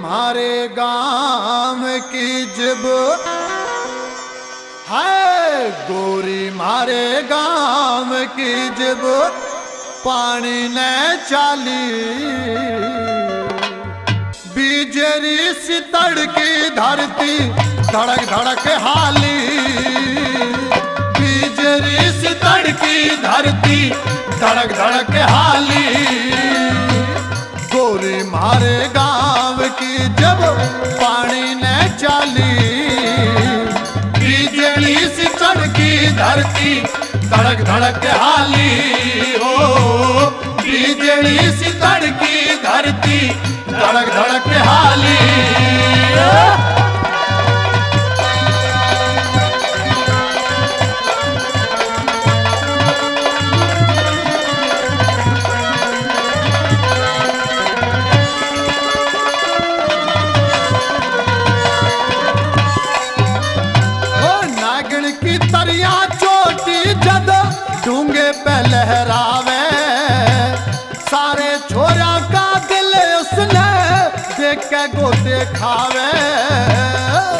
मारे गांव की जब है गोरी मारे गांव की जब पानी ने चाली बीजरी सी तड़की धरती धड़क धड़क हाली बीजरी सी तड़की धरती धड़क धड़क हाली गोरी मारे गांव की जब पानी ने चाली बीजली सी तड़की धरती धड़क धड़क हाली हो बीजली सी तड़की धरती धड़क धड़क हाली डूंगे पे लहरावे सारे छोरा का दिल उसने देख के गोते खावे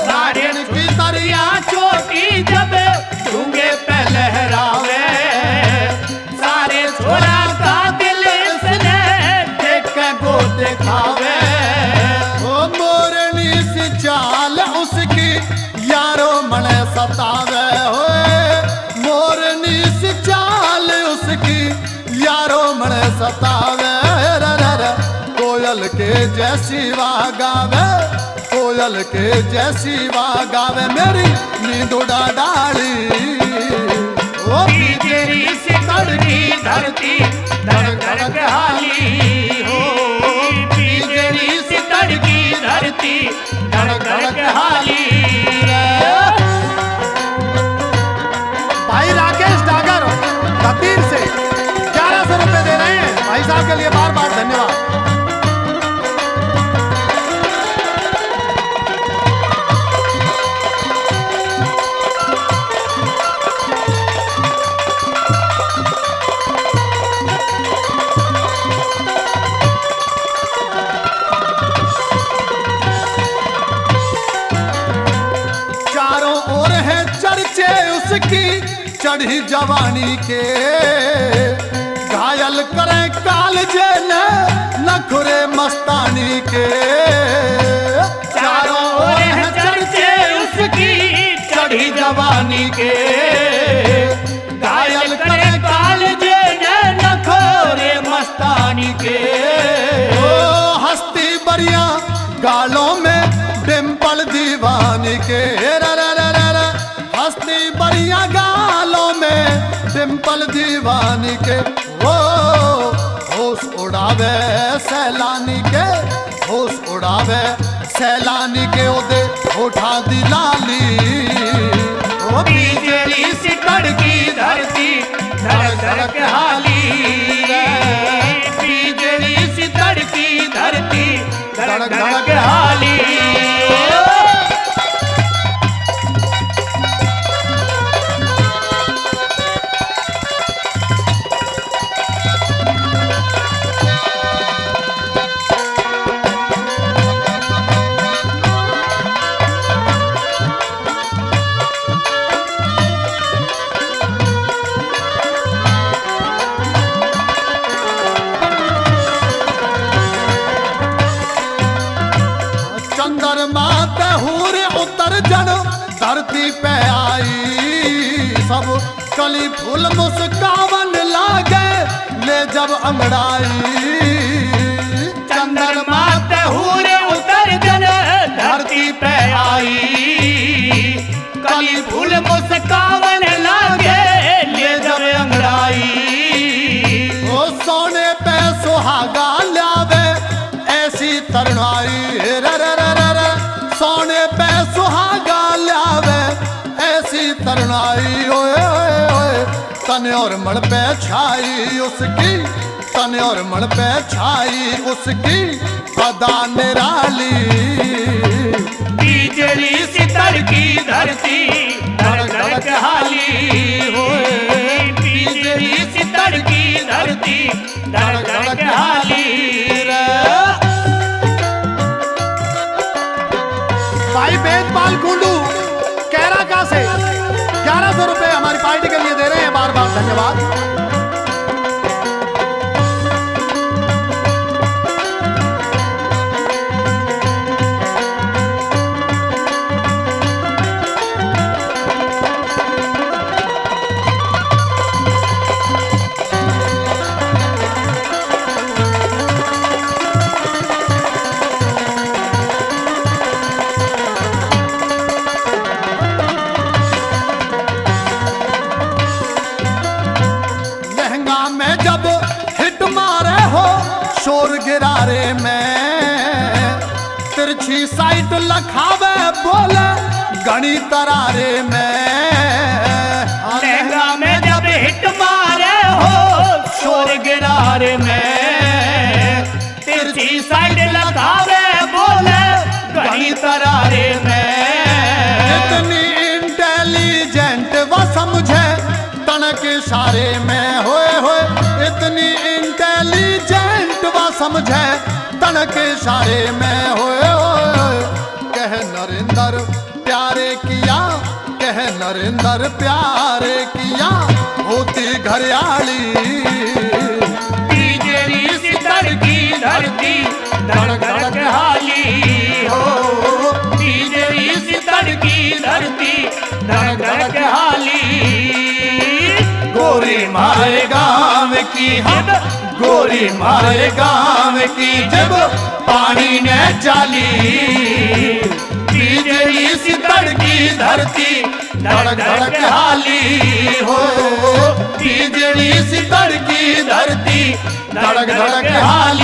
नारियल की तरिया चोटी जब डूंगे पे लहरावे सारे छोरा का दिल उसने देख के गोते खावे ओ मोरनी सी चाल उसकी यारो मने सतावे हो मोरनी सी चाल उसकी यारो मने सतावे कोयल के जैसी वागावे कोयल के जैसी वागावे मेरी नींद उड़ा डाली ओ बीजरी सी तड़की धरती धड़क धड़क हाली हो बीजरी सी तड़की धरती धड़क धड़क हाली तीर से 1100 रुपए दे रहे हैं भाई साहब के लिए बार बार धन्यवाद। चारों ओर है चर्चे उसकी चढ़ी जवानी के घायल करे कालजे ने नखुरे मस्तानी के चारों ओर है चर्चे उसकी चढ़ी जवानी के घायल करे कालजे ने नखुरे मस्तानी के ओ हस्ती बरिया गालों में डिम्पल दीवानी के हस्ती बरिया गालों में डिम्पल दीवानी के वो होश उड़ावे सैलानी के होश उड़ावे सैलानी के ओदे उठा दी लाली ओ बीजली सी तड़की धरती धड़क धड़क हाली बीजली सी तड़की धरती धड़क धड़क हाली धरती पे आई सब कली फूल मुस्कावन लागे ले जब अंगड़ाई चंद्रमा ते हुरे उतर जन धरती पे आई कली फूल मुस्कावन लागे ले जब अंगड़ाई ओ सोने पे सुहागा लावे ऐसी तरुणाई सोने पे सुहागा लावे ऐसी तरुणाई ओए ओए ओए तने और मड़ पे छाई उसकी तने और मड़ पे छाई उसकी अदा निराली बीजली सी तड़की धरती धड़क धड़क हाली होए बीजली सी तड़की धरती धड़क धड़क हाली बात। शोर गिरारे में तिरछी साइट लखावे बोले गणी तरारे में। लहंगा में जब हिट मारे हो शोर गिरारे में तिरछी साइट लखावे बोले गणी तरारे में। इतनी इंटेलिजेंट व समझे तनक इशारे में होए होए इतनी इंटेलिजेंट व समझे तनक इशारे में होए होए। कह नरेंद्र प्यारे किया कह नरेंद्र प्यारे किया होती घरियाली तीजरी सितर की धरती धड़क धड़क हाली हो। तीजरी सितर की धरती धड़क धड़क हाली। गोरी मारे गाँव की हम गोरी मारे गाँव की जब पानी ने जाली। तीजरी सितर की धरती धड़क धड़क हाली हो। तीजरी सितर की धरती धड़क धड़क हाली।